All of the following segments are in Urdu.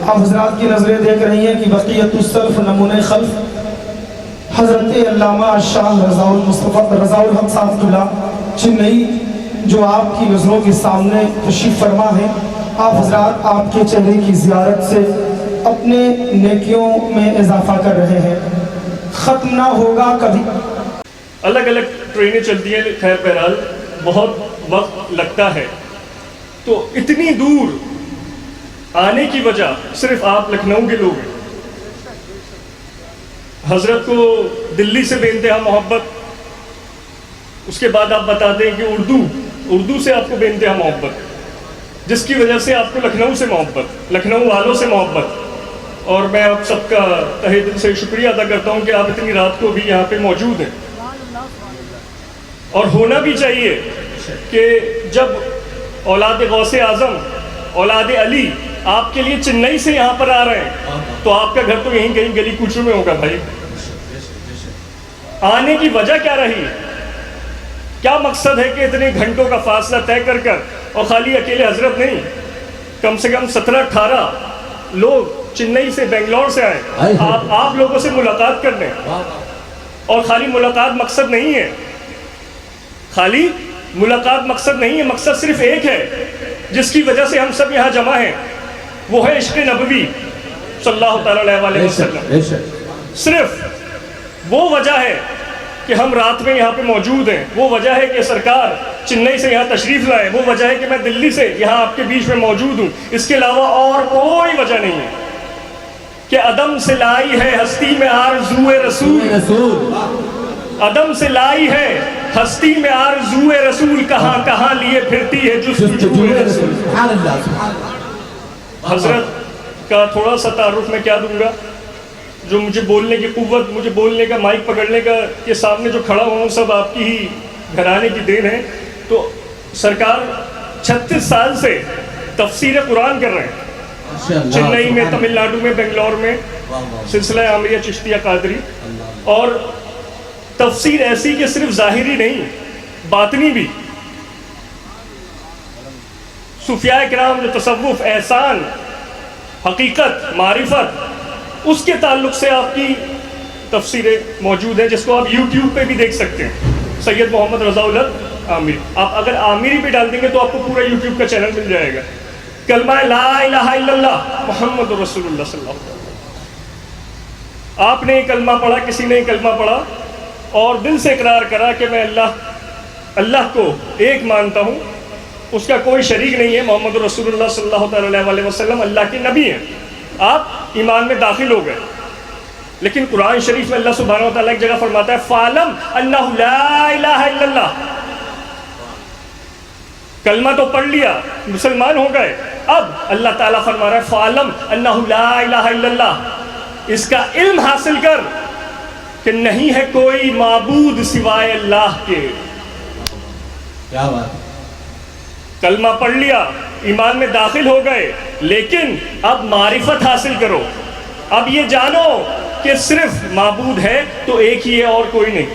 آپ حضرات کی نظریں دیکھ رہی ہیں کہ بقیت السلف نمونۂ خلف حضرت علامہ شاہ رضا الحق صاحب اللہ چنئی جو آپ کی نظروں کے سامنے تشریف فرما ہے، آپ حضرات آپ کے چہرے کی زیارت سے اپنے نیکیوں میں اضافہ کر رہے ہیں، ختم نہ ہوگا کبھی۔ الگ الگ ٹرینیں چلتی ہیں، خیر بہرحال بہت وقت لگتا ہے، تو اتنی دور آنے کی وجہ صرف آپ لکھنؤ کے لوگ ہیں۔ حضرت کو دلی سے بے انتہا محبت، اس کے بعد آپ بتاتے ہیں کہ اردو سے آپ کو بے انتہا محبت، جس کی وجہ سے آپ کو لکھنؤ سے محبت، لکھنؤ والوں سے محبت۔ اور میں آپ سب کا تہہ دل سے شکریہ ادا کرتا ہوں کہ آپ اتنی رات کو بھی یہاں پہ موجود ہیں، اور ہونا بھی چاہیے کہ جب اولاد غوث اعظم، اولاد علی آپ کے لیے چنئی سے یہاں پر آ رہے ہیں، تو آپ کا گھر تو یہیں کہیں گلی کوچوں میں ہوگا بھائی۔ آنے کی وجہ کیا رہی، کیا مقصد ہے کہ اتنے گھنٹوں کا فاصلہ طے کر کر، اور خالی اکیلے حضرت نہیں، کم سے کم 17-18 لوگ چنئی سے، بنگلور سے آئے آپ لوگوں سے ملاقات کرنے۔ اور خالی ملاقات مقصد نہیں ہے، خالی ملاقات مقصد نہیں ہے، مقصد صرف ایک ہے جس کی وجہ سے ہم سب یہاں جمع ہیں، وہ ہے عشق نبوی صلی اللہ تعالیٰ علیہ وسلم۔ صرف وہ وجہ ہے کہ ہم رات میں یہاں پہ موجود ہیں، وہ وجہ ہے کہ سرکار چنئی سے یہاں تشریف لائے، وہ وجہ ہے کہ میں دلی سے یہاں آپ کے بیچ میں موجود ہوں۔ اس کے علاوہ اور کوئی وجہ نہیں ہے کہ عدم سے لائی ہے ہستی میں آرزوئے رسول، عدم سے لائی ہے ہستی میں آرزوئے رسول، کہاں کہاں لیے پھرتی ہے جستجوئے رسول۔ حضرت کا تھوڑا سا تعارف میں کیا دوں گا، جو مجھے بولنے کی قوت، مجھے بولنے کا، مائک پکڑنے کا، یہ سامنے جو کھڑا ہوں سب آپ کی ہی گھرانے کی دین ہے۔ تو سرکار 36 سال سے تفسیر قرآن کر رہے ہیں، چنئی میں، تمل ناڈو میں، بنگلور میں، سلسلہ عامریہ چشتیہ قادری۔ اور تفسیر ایسی کہ صرف ظاہری نہیں، باطنی بھی۔ صوفیاء کرام جو تصوف، احسان، حقیقت، معرفت، اس کے تعلق سے آپ کی تفسیریں موجود ہیں، جس کو آپ یوٹیوب پہ بھی دیکھ سکتے ہیں، سید محمد رضا الحق عامری۔ آپ اگر عامری پہ ڈال دیں گے تو آپ کو پورا یوٹیوب کا چینل مل جائے گا۔ کلمہ لا الہ الا اللہ محمد رسول اللہ صلی اللہ علیہ وسلم، آپ نے یہ کلمہ پڑھا، کسی نے یہ کلمہ پڑھا اور دل سے اقرار کرا کہ میں اللہ کو ایک مانتا ہوں، اس کا کوئی شریک نہیں ہے، محمد رسول اللہ صلی اللہ تعالیٰ علیہ وسلم اللہ کے نبی ہیں، آپ ایمان میں داخل ہو گئے۔ لیکن قرآن شریف میں اللہ سبحانہ و تعالیٰ ایک جگہ فرماتا ہے فَعْلَمْ أَنَّهُ لَا إِلَهَ إِلَّا اللَّهِ، کلمہ تو پڑھ لیا، مسلمان ہو گئے، اب اللہ تعالیٰ فرما رہا ہے فَعْلَمْ أَنَّهُ لَا إِلَهَ إِلَّا اللَّهِ، اس کا علم حاصل کر کہ نہیں ہے کوئی معبود سوائے اللہ کے۔ کیا بات، کلمہ پڑھ لیا، ایمان میں داخل ہو گئے، لیکن اب معرفت حاصل کرو، اب یہ جانو کہ صرف معبود ہے تو ایک ہی ہے اور کوئی نہیں،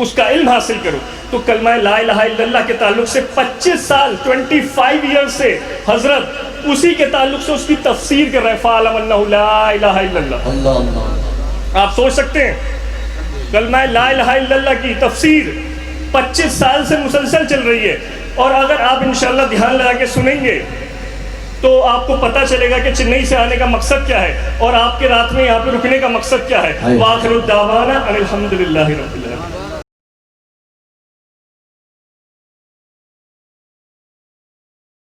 اس کا علم حاصل کرو۔ تو کلمہ لا الہ الا اللہ کے تعلق سے 25 سال 25 ایئرز سے حضرت اسی کے تعلق سے اس کی تفسیر کر رہے ہیں، فَعْلَمْ أَنَّهُ لَا إِلَهَ إِلَّا اللَّهُ۔ اللہ آپ سوچ سکتے ہیں کلمہ لا الہ الا اللہ کی تفسیر 25 سال سے مسلسل چل رہی ہے، اور اگر آپ انشاءاللہ دھیان لگا کے سنیں گے تو آپ کو پتہ چلے گا کہ چنئی سے آنے کا مقصد کیا ہے اور آپ کے رات میں یہاں پہ رکنے کا مقصد کیا ہے۔ وآخر الدعوانا ان الحمد للہ رب العالمین۔